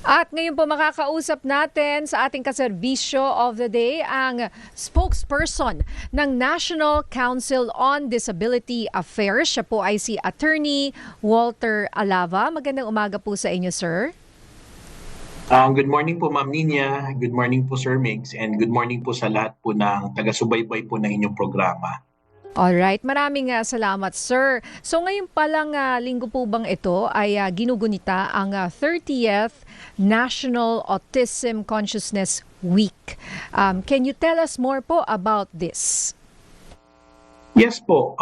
At ngayon po makakausap natin sa ating kaserbisyo of the day ang spokesperson ng National Council on Disability Affairs. Siya po ay si Attorney Walter Alava. Magandang umaga po sa inyo, sir. Good morning po, Ma'am Nina. Good morning po, Sir Migs. And good morning po sa lahat po ng taga-subaybay po ng inyong programa. Alright, maraming salamat, sir. So ngayon palang linggo po bang ito ay ginugunita ang 30th National Autism Consciousness Week. Can you tell us more po about this? Yes po,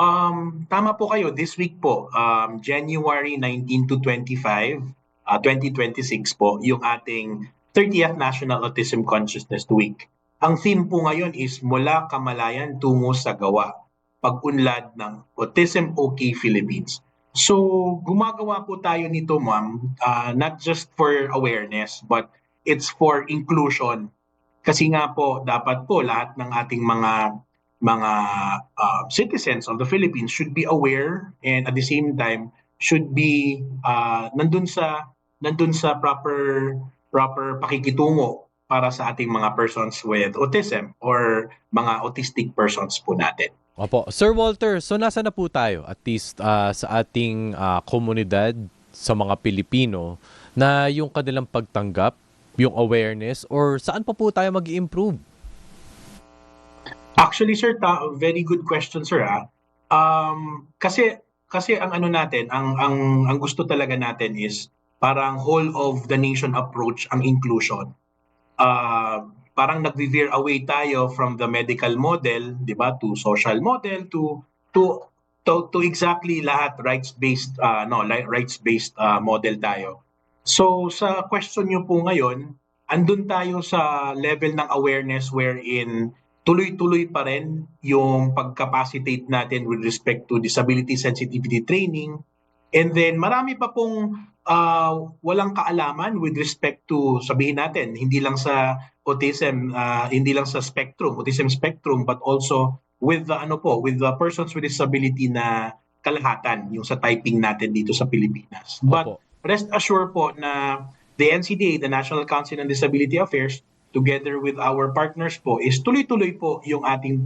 tama po kayo. This week po, January 19 to 25, 2026 po, yung ating 30th National Autism Consciousness Week. Ang theme po ngayon is mula kamalayan tungo sa gawa, pag-unlad ng Autism OK Philippines. So, gumagawa po tayo nito, ma'am, not just for awareness, but it's for inclusion. Kasi nga po, dapat po lahat ng ating mga citizens of the Philippines should be aware and at the same time should be nandun sa proper pakikitungo para sa ating mga persons with autism or mga autistic persons po natin. Opo. Sir Walter, so nasa na po tayo at least sa ating komunidad sa mga Pilipino na yung kanilang pagtanggap, yung awareness, or saan pa po tayo mag-i-improve? Actually, sir, very good question, sir. Kasi ang ano natin, ang gusto talaga natin is parang whole of the nation approach ang inclusion. Parang nag-veer away tayo from the medical model, 'di ba, to social model to exactly lahat rights-based model tayo. So sa question niyo po ngayon, andun tayo sa level ng awareness wherein tuloy-tuloy pa rin yung pag-capacitate natin with respect to disability sensitivity training. And then marami pa pong walang kaalaman with respect to, sabihin natin, hindi lang sa autism, hindi lang sa autism spectrum, but also with the persons with disability na kalahatan, yung sa typing natin dito sa Pilipinas. But rest assured po na the NCDA, the National Council on Disability Affairs, together with our partners po, is tuloy-tuloy po yung ating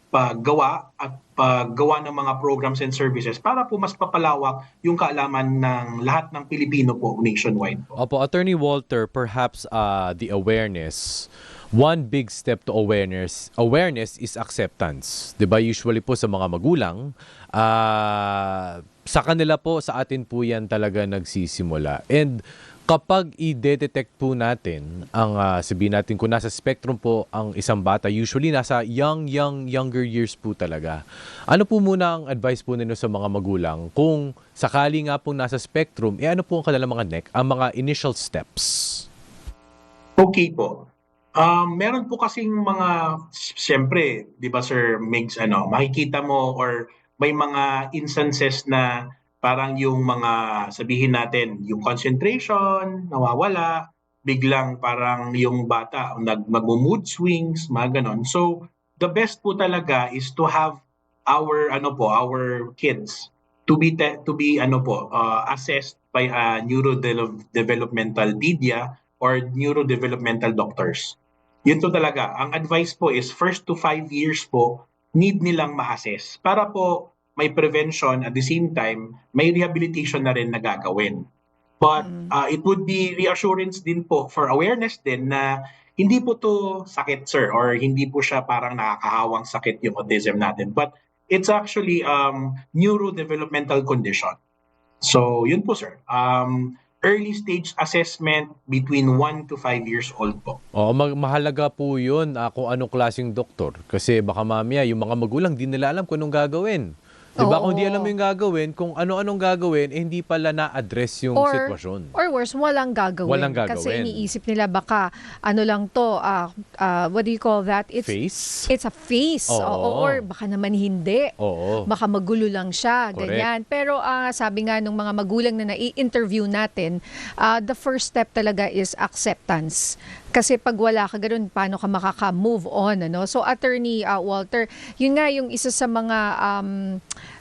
paggawa at paggawa ng mga programs and services para po mas papalawak yung kaalaman ng lahat ng Pilipino po nationwide po. Opo, Attorney Walter, perhaps the awareness, one big step to awareness is acceptance. 'Di ba? Usually po sa mga magulang, sa kanila po, sa atin po yan talaga nagsisimula. And kapag i-detect po natin ang sabihin natin kung nasa spectrum po ang isang bata, usually nasa younger years po talaga. Ano po muna ang advice po ninyo sa mga magulang kung sakali nga po nasa spectrum, ano po ang kanilang ang mga initial steps? Okay po. Meron po kasing mga, siyempre, 'di ba, Sir Migs, makikita mo or may mga instances na parang yung mga, sabihin natin, yung concentration, nawawala, biglang parang yung bata mag-mood swings, mga ganon. So, the best po talaga is to have our kids to be assessed by a neurodevelopmental pedia or neurodevelopmental doctors. Yun to talaga. Ang advice po is 1 to 5 years po need nilang ma-assess para po may prevention at the same time, may rehabilitation na rin na gagawin. But it would be reassurance din po for awareness din na hindi po to sakit, sir, or hindi po siya parang nakakahawang sakit yung autism natin. But it's actually neurodevelopmental condition. So yun po, sir. Early stage assessment between 1 to 5 years old po. Mahalaga po yun kung anong klaseng doktor. Kasi baka mamaya yung mga magulang di nila alam kung anong gagawin. Diba? Kung di alam mo yung gagawin, kung ano-anong gagawin, hindi pala na-address yung sitwasyon. Or worse, walang gagawin. Kasi iniisip nila baka ano lang to, what do you call that? Face? It's a face. Or baka naman hindi. Baka magulo lang siya. Correct. Ganyan. Pero sabi nga ng mga magulang na nai-interview natin, the first step talaga is acceptance. Kasi pag wala ka ganun, paano ka makaka-move on, ano? So, Attorney Walter, yun nga yung isa sa mga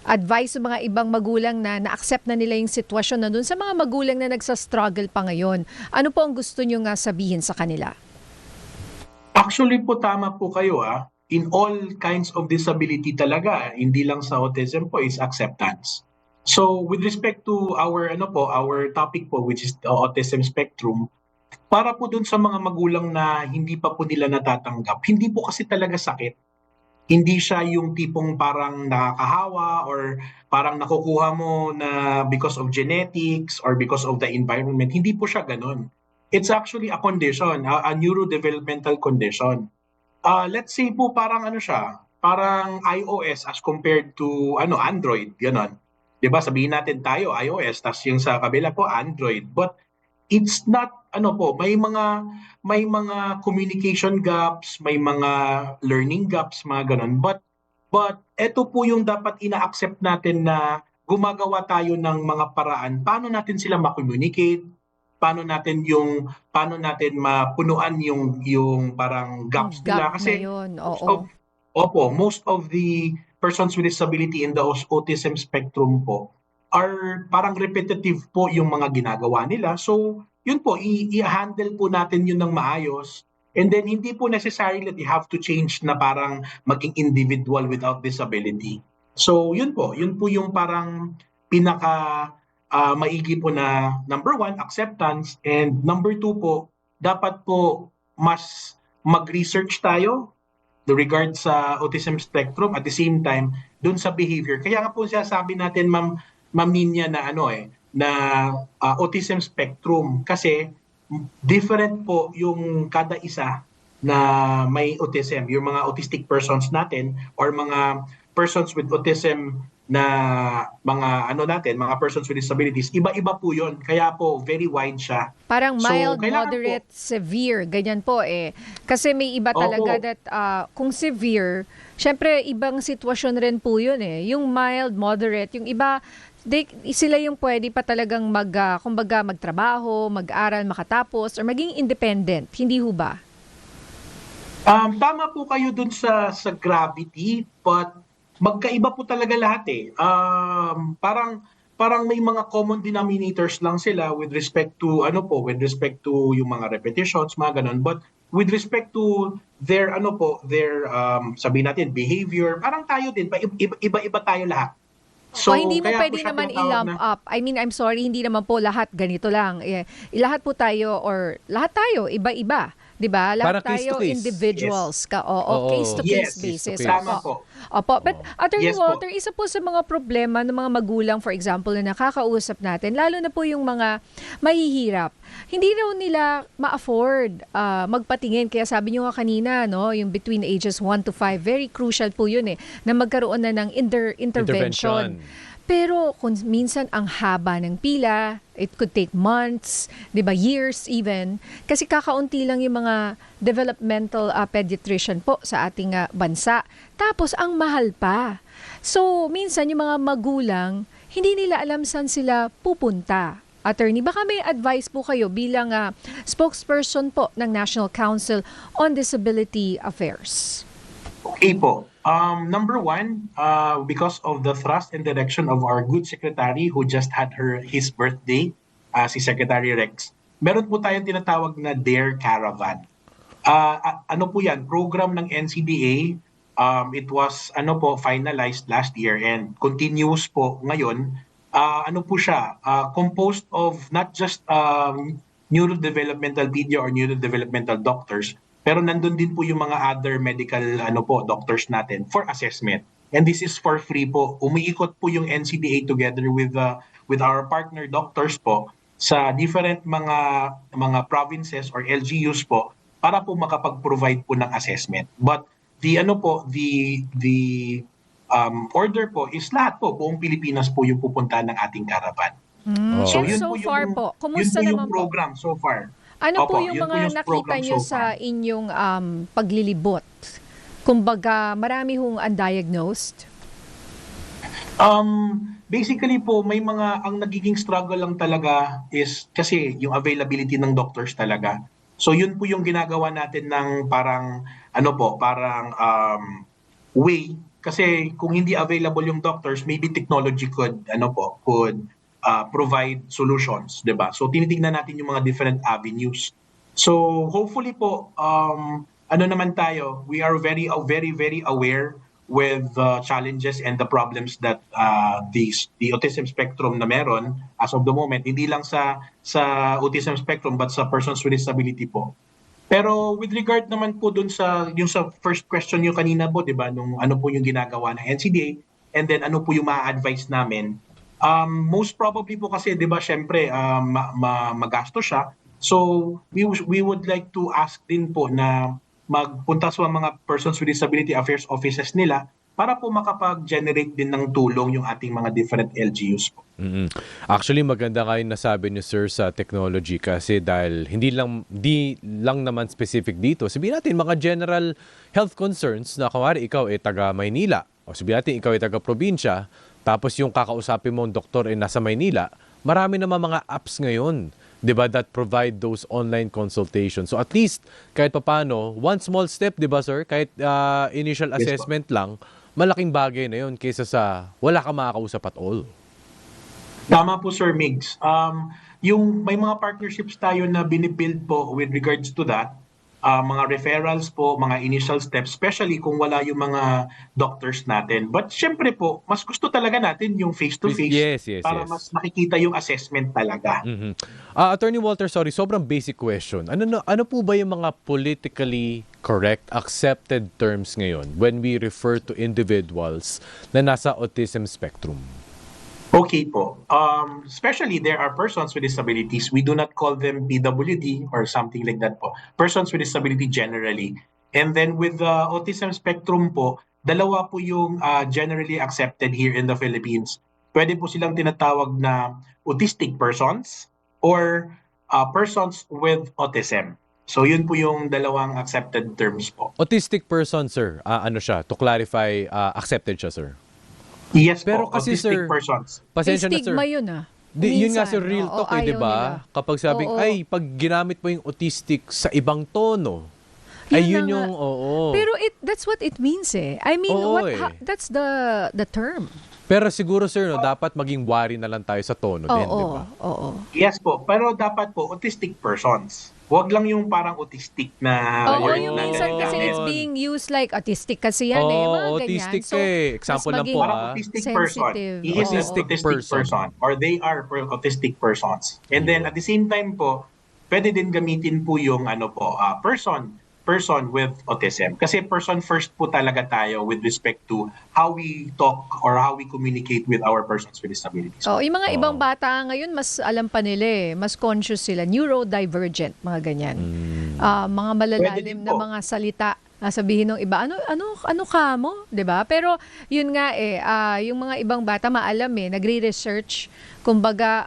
advice sa mga ibang magulang na na-accept na nila yung sitwasyon na dun sa mga magulang na nagsa-struggle pa ngayon. Ano po ang gusto nyo nga sabihin sa kanila? Actually po tama po kayo in all kinds of disability talaga, hindi lang sa autism po is acceptance. So with respect to our topic po which is the autism spectrum, para po dun sa mga magulang na hindi pa po nila natatanggap, hindi po kasi talaga sakit. Hindi siya yung tipong parang nakakahawa or parang nakukuha mo na because of genetics or because of the environment. Hindi po siya ganun. It's actually a condition, a neurodevelopmental condition. Let's say po parang siya, parang iOS as compared to Android, gano'n. 'Di ba sabihin natin tayo iOS tas yung sa kabila po Android. But it's not may mga communication gaps, may mga learning gaps, mga ganun. But eto po yung dapat ina-accept natin na gumagawa tayo ng mga paraan paano natin sila ma-communicate, paano natin mapunuan yung parang gaps nila Gap na kasi yun, most of the persons with disability in the autism spectrum po are parang repetitive po yung mga ginagawa nila. So, yun po, i-handle po natin yun ng maayos. And then, hindi po necessary that you have to change na parang maging individual without disability. So, yun po yung parang pinaka maigi po na number 1, acceptance. And number 2 po, dapat po mas mag-research tayo regard sa autism spectrum at the same time dun sa behavior. Kaya nga po sabi natin Ma'am Ninya na na autism spectrum kasi different po yung kada isa na may autism, yung mga autistic persons natin or mga persons with autism na mga persons with disabilities, iba-iba po yun. Kaya po very wide siya. Parang So, mild, kailangan moderate, severe, ganyan po eh. Kasi may iba talaga Opo. that kung severe, syempre ibang sitwasyon rin po yun eh. Yung mild, moderate, yung iba, sila yung pwede pa talagang kumbaga magtrabaho, mag-aral, makatapos, or maging independent. Hindi ho ba? Tama po kayo dun sa gravity, but magkaiba po talaga lahat eh. Parang may mga common denominators lang sila with respect to yung mga repetitions, mga ganun. But with respect to their sabihin natin behavior, parang tayo din, iba-iba tayo lahat. So, hindi mo kaya po pwede siya naman tinatawag i-lump na- up. I mean, I'm sorry, hindi naman po lahat ganito lang. Lahat po tayo, iba-iba. 'Di ba? Lahat Parang case to tayo case. individuals Oo. case-to-case Yes, basis. tama Opo. po. Opo. But Attorney Yes po. Walter, isa po sa mga problema ng mga magulang, for example, na nakakausap natin, lalo na po yung mga mahihirap, hindi raw nila ma-afford magpatingin. Kaya sabi nyo nga kanina, no, yung between ages 1 to 5, very crucial po yun na magkaroon na ng intervention. Pero kung minsan ang haba ng pila, it could take months, 'di ba, years even, kasi kakaunti lang yung mga developmental pediatrician po sa ating bansa. Tapos ang mahal pa. So minsan yung mga magulang, hindi nila alam saan sila pupunta. Attorney, baka may advice po kayo bilang spokesperson po ng National Council on Disability Affairs. Okay po. Number 1, because of the thrust and direction of our good secretary who just had his birthday, si Secretary Rex, meron po tayong tinatawag na Dare Caravan. Ano po yan? Program ng NCDA. It was finalized last year and continuous po ngayon. Ano po siya? Composed of not just neurodevelopmental pedia or neurodevelopmental doctors, pero nandun din po yung mga other medical doctors natin for assessment. And this is for free po. Umiikot po yung NCDA together with our partner doctors po sa different mga provinces or LGUs po para po makapag-provide po ng assessment. But the order po is lahat po, buong Pilipinas po yung pupuntahan ng ating caravan. And yun so po far po, kumusta yun po yung naman po? program so far. Ano po Opo, yung yun po mga yung nakita program nyo so sa far. inyong paglilibot? Kumbaga, marami hong undiagnosed? Basically po, ang nagiging struggle lang talaga is kasi yung availability ng doctors talaga. So yun po yung ginagawa natin ng parang ano po, parang way kasi kung hindi available yung doctors, maybe technology could provide solutions, 'di ba? So tinitingnan natin yung mga different avenues. So hopefully po ano naman tayo, we are very aware with the challenges and the problems that the autism spectrum na meron as of the moment, hindi lang sa autism spectrum but sa persons with disability po. Pero with regard naman po dun sa first question niyo kanina po, 'di ba, nung ano po yung ginagawa ng NCDA and then ano po yung ma-advise namin. Most probably po kasi 'di ba syempre magastos siya. So we would like to ask din po na magpunta sa mga persons with disability affairs offices nila para po makapag-generate din ng tulong yung ating mga different LGUs po. Mm. Actually, maganda nga yung nasabi niyo, sir, sa technology kasi dahil di lang naman specific dito. Sabihin natin, mga general health concerns na kumari ikaw ay taga Maynila o sabihin natin ikaw ay taga probinsya, tapos yung kakausapin mong doktor ay nasa Maynila, marami naman mga apps ngayon, 'di ba, that provide those online consultations. So at least kahit papaano, one small step, 'di ba, sir? Kahit initial Yes, po. assessment lang, malaking bagay na 'yon kaysa sa wala kang makakausap at all. Tama po Sir Migs. Yung may mga partnerships tayo na binibuild po with regards to that, mga referrals po, mga initial steps, especially kung wala yung mga doctors natin. But syempre po, mas gusto talaga natin yung face-to-face Yes, yes, para yes. mas makikita yung assessment talaga. Mhm. Attorney Walter, sorry, sobrang basic question. Ano po ba yung mga politically correct, accepted terms ngayon when we refer to individuals na nasa autism spectrum? Okay po. Especially there are persons with disabilities. We do not call them PWD or something like that po. Persons with disability generally. And then with the autism spectrum po, dalawa po yung generally accepted here in the Philippines. Pwede po silang tinatawag na autistic persons or persons with autism. So yun po yung dalawang accepted terms po. Autistic person, sir, ano siya? To clarify, accepted siya, sir. Yes Pero po, kasi, autistic sir, persons. May pasensya na, sir. stigma yun Yun nga, Minsan, sir, real oo, talk, di ayaw ba? nila. Kapag sabing, Oo. ay, pag ginamit mo yung autistic sa ibang tono, Yun ay na yun nga. yung, oo. Pero that's what it means eh. I mean, Oo, eh. that's the term. Pero siguro, sir, no, dapat maging wary na lang tayo sa tono din, di ba? Oo. Yes po, pero dapat po autistic persons. Huwag lang yung parang autistic na Oo, Ayun. yung minsan kasi it's being used like autistic kasi yan eh. Mga autistic ganyan. So, Example mas lang po, maging Parang autistic person. sensitive. He is an Autistic autistic person. person. Or they are autistic persons. And then at the same time po, pwede din gamitin po yung person with autism. Kasi person first po talaga tayo with respect to how we talk or how we communicate with our persons with disabilities. yung mga Oo. ibang bata ngayon, mas alam pa nila eh. Mas conscious sila. Neurodivergent, mga ganyan. Mga malalalim Pwede din na po. mga salita. Sabihin ng iba, ano ka mo? 'Di ba? Pero yun nga eh, yung mga ibang bata maalam eh, nagre-research. Kumbaga,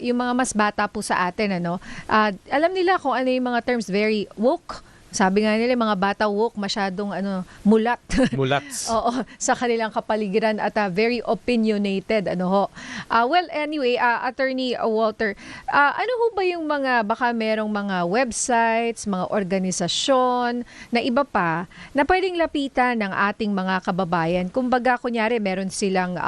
yung mga mas bata po sa atin, alam nila kung ano yung mga terms, very woke. Sabi nga nila, mga bata woke, masyadong mulat. Mulats. Oo, sa kanilang kapaligiran at very opinionated. Well, anyway, Attorney Walter, ano ho ba yung baka merong mga websites, mga organisasyon na iba pa na pwedeng lapitan ng ating mga kababayan? Kumbaga, kunyari, meron silang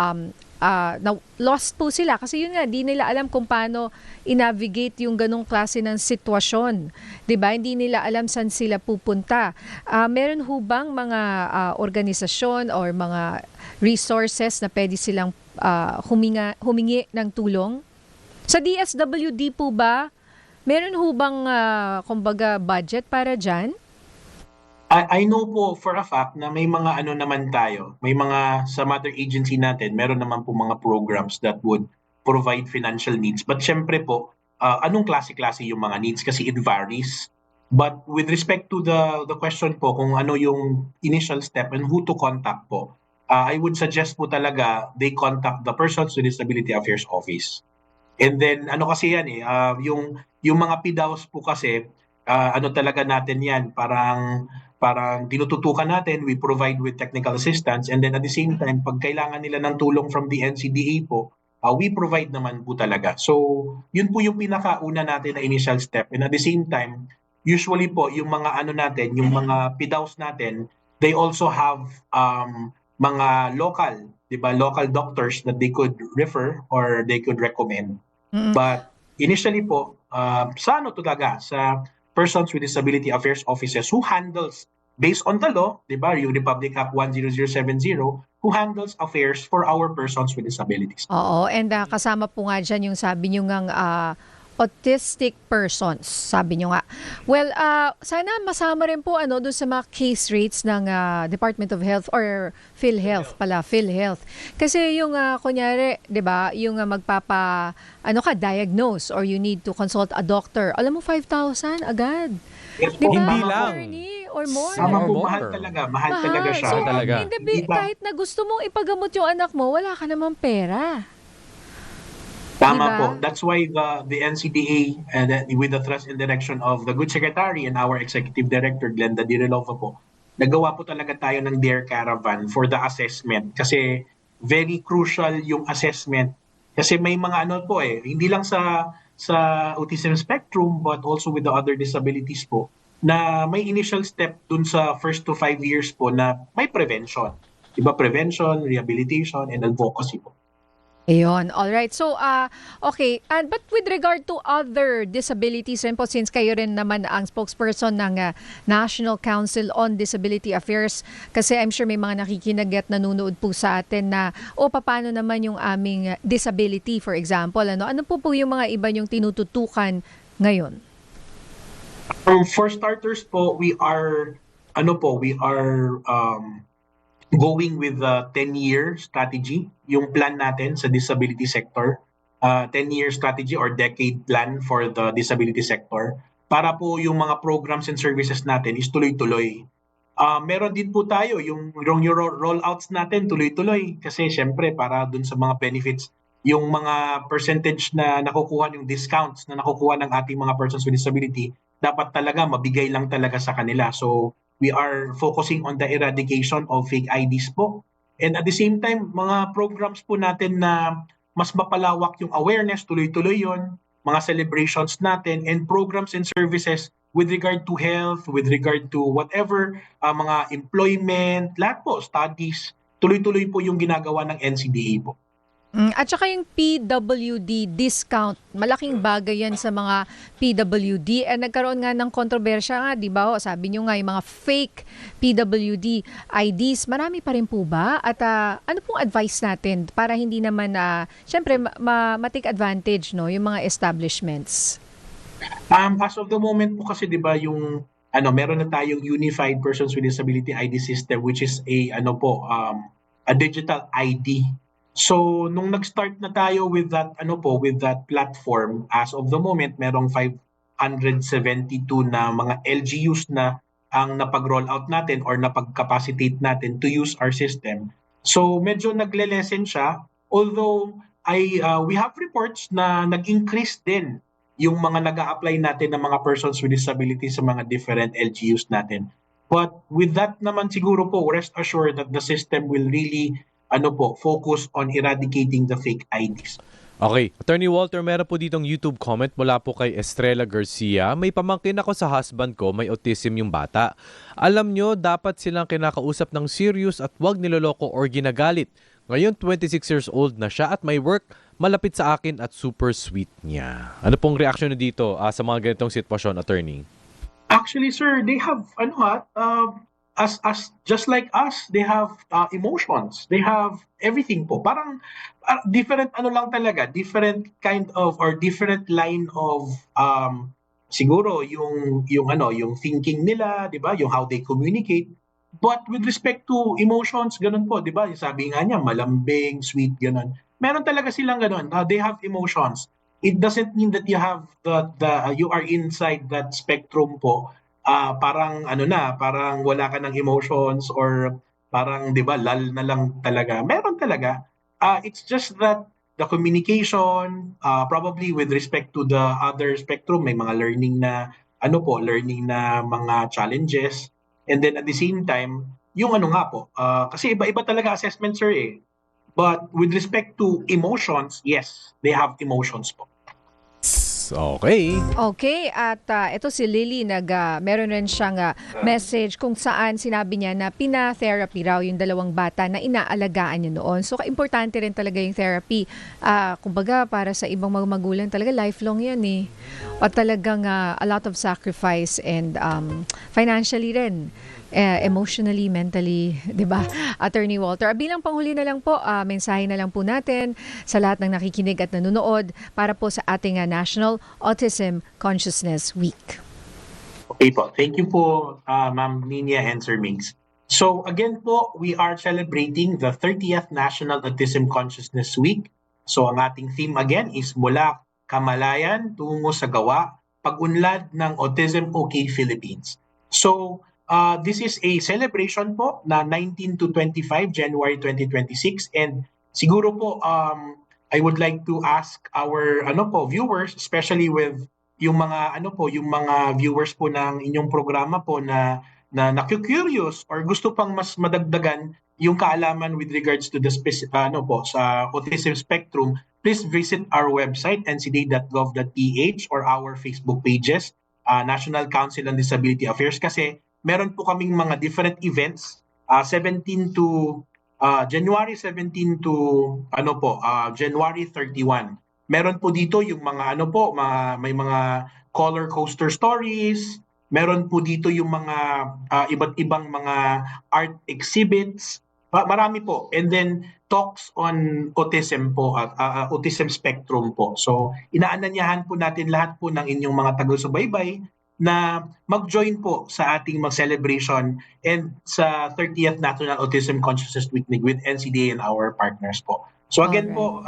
na lost po sila kasi yun nga, di nila alam kung paano i-navigate yung ganong klase ng sitwasyon. 'Di ba? Hindi nila alam saan sila pupunta. Meron ho bang mga organisasyon or mga resources na pwede silang humingi ng tulong? Sa DSWD po ba, meron ho bang kumbaga budget para dyan? I know po for a fact na may mga naman tayo, may mga sa mother agency natin, meron naman po mga programs that would provide financial needs. But syempre po, anong klase-klase yung mga needs kasi it varies. But with respect to the question po kung ano yung initial step and who to contact po, I would suggest po talaga they contact the Persons with Disability Affairs Office. And then kasi yan yung mga PDAOs po kasi talaga natin yan, parang tinututukan natin, we provide with technical assistance, and then at the same time pag kailangan nila ng tulong from the NCDA po, we provide naman po talaga. So yun po yung pinakauna natin na initial step, and at the same time usually po yung mga ano natin, yung mga PDAOs natin, they also have mga local, 'di ba, local doctors that they could refer or they could recommend. Mm. But initially po, sa ano talaga, sa Persons with Disability Affairs Offices who handles, based on the law, di ba, yung Republic Act 10070, who handles affairs for our persons with disabilities. Oo, and kasama po nga dyan yung sabi nyo ngang autistic persons, sabi nyo nga. Well, sana masama rin po doon sa mga case rates ng Department of Health or PhilHealth pala, PhilHealth. Kasi yung kunyari, 'di ba, yung diagnose or you need to consult a doctor. Alam mo 5,000 agad. Yes 'Di po, ba? Hindi tama lang. Attorney, or more. Tama po, More. mahal talaga siya. So, Talaga. hindi, Hindi ba- kahit na gusto mong ipagamot yung anak mo, wala ka namang pera. Tama Diba? po. That's why the NCDA, with the trust and direction of the good secretary and our executive director, Glenda Dirilova po, nagawa po talaga tayo ng Dare Caravan for the assessment. Kasi very crucial yung assessment. Kasi may mga hindi lang sa autism spectrum but also with the other disabilities po, na may initial step dun sa first to 5 years po na may prevention. Diba? Prevention, rehabilitation, and advocacy po. Ayun, all right. So, okay. But with regard to other disabilities rin po, since kayo rin naman ang spokesperson ng National Council on Disability Affairs, kasi I'm sure may mga nakikinig at nanonood po sa atin na, paano naman yung aming disability, for example. Ano po yung mga iba yung tinututukan ngayon? For starters po, we are going with the 10-year strategy, yung plan natin sa disability sector, 10-year strategy or decade plan for the disability sector, para po yung mga programs and services natin is tuloy-tuloy. Meron din po tayo yung rollouts natin tuloy-tuloy kasi syempre para dun sa mga benefits, yung mga percentage na nakukuha, yung discounts na nakukuha ng ating mga persons with disability, dapat talaga mabigay lang talaga sa kanila. So we are focusing on the eradication of fake IDs po. And at the same time, mga programs po natin na mas mapalawak yung awareness, tuloy-tuloy yon, mga celebrations natin, and programs and services with regard to health, with regard to whatever, mga employment, lahat po, studies, tuloy-tuloy po yung ginagawa ng NCDA po. At saka yung PWD discount, malaking bagay yan sa mga PWD. Nagkaroon nga ng kontrobersya nga, di ba? Sabi nyo nga, yung mga fake PWD IDs, marami pa rin po ba? At ano pong advice natin para hindi naman, syempre, ma-take advantage, no, yung mga establishments? As of the moment po kasi, di ba, yung meron na tayong Unified Persons with Disability ID system, which is a digital ID. So nung nag-start na tayo with that with that platform, as of the moment merong 572 na mga LGUs na ang napag-roll out natin or napag-capacitate natin to use our system. So medyo nagle-lessen siya, although we have reports na nag-increase din yung mga nag-a-apply natin ng mga persons with disabilities sa mga different LGUs natin. But with that naman siguro po, rest assured that the system will really focus on eradicating the fake IDs. Okay. Attorney Walter, meron po ditong YouTube comment mula po kay Estrella Garcia. May pamangkin ako sa husband ko, may autism yung bata. Alam nyo, dapat silang kinakausap ng serious at wag niloloko or ginagalit. Ngayon, 26 years old na siya at may work, malapit sa akin at super sweet niya. Ano pong reaction nyo dito sa mga ganitong sitwasyon, attorney? Actually, sir, they have, as just like us, they have emotions. They have everything po. Parang different lang talaga, different kind of or different line of siguro yung thinking nila, 'di ba? Yung how they communicate. But with respect to emotions, ganun po, 'di ba? Sabi nga niya, malambing, sweet, ganun. Meron talaga silang ganun. They have emotions. It doesn't mean that you have you are inside that spectrum po. Parang parang wala ka ng emotions or parang 'di ba lal na lang talaga. Meron talaga. It's just that the communication probably with respect to the other spectrum, may mga learning na mga challenges, and then at the same time yung kasi iba-iba talaga assessment, sir, eh. But with respect to emotions, yes, they have emotions po. Okay. Okay, at ito si Lily, meron rin siyang message kung saan sinabi niya na pina-therapy raw yung dalawang bata na inaalagaan niya noon. So, importante rin talaga yung therapy. Kumbaga, para sa ibang mga magulang talaga, lifelong yan eh. At talagang a lot of sacrifice and financially rin. Emotionally, mentally, 'di ba? Attorney Walter, bilang panghuli na lang po, mensahe na lang po natin sa lahat ng nakikinig at nanonood para po sa ating National Autism Consciousness Week. Okay po. Thank you po, Ma'am Nina and Sir Mings. So again po, we are celebrating the 30th National Autism Consciousness Week. So ang ating theme again is mula kamalayan tungo sa gawa, pag-unlad ng Autism OK Philippines. So this is a celebration po na 19 to 25 January 2026, and siguro po I would like to ask our viewers, especially with yung mga yung mga viewers po ng inyong programa po na naku-curious or gusto pang mas madagdagan yung kaalaman with regards to the sa autism spectrum, please visit our website ncda.gov.ph or our Facebook pages, National Council on Disability Affairs, kasi meron po kaming mga different events, January 17 to January 31. Meron po dito yung mga may mga color coaster stories, meron po dito yung mga iba't ibang mga art exhibits, marami po. And then talks on autism po, autism spectrum po. So inaanyayahan po natin lahat po ng inyong mga taga-subaybay na mag-join po sa ating mag-celebration and sa 30th National Autism Consciousness Week with NCDA and our partners po. So again po,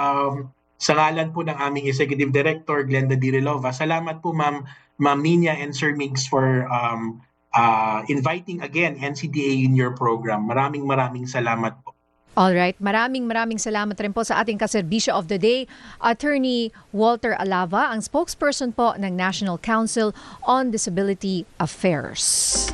sa ngalan po ng aming Executive Director, Glenda Dirilova, salamat po Ma'am Nina and Sir Mix for inviting again NCDA in your program. Maraming salamat po. Alright, maraming salamat rin po sa ating kaserbisyo of the day, Attorney Walter Alava, ang spokesperson po ng National Council on Disability Affairs.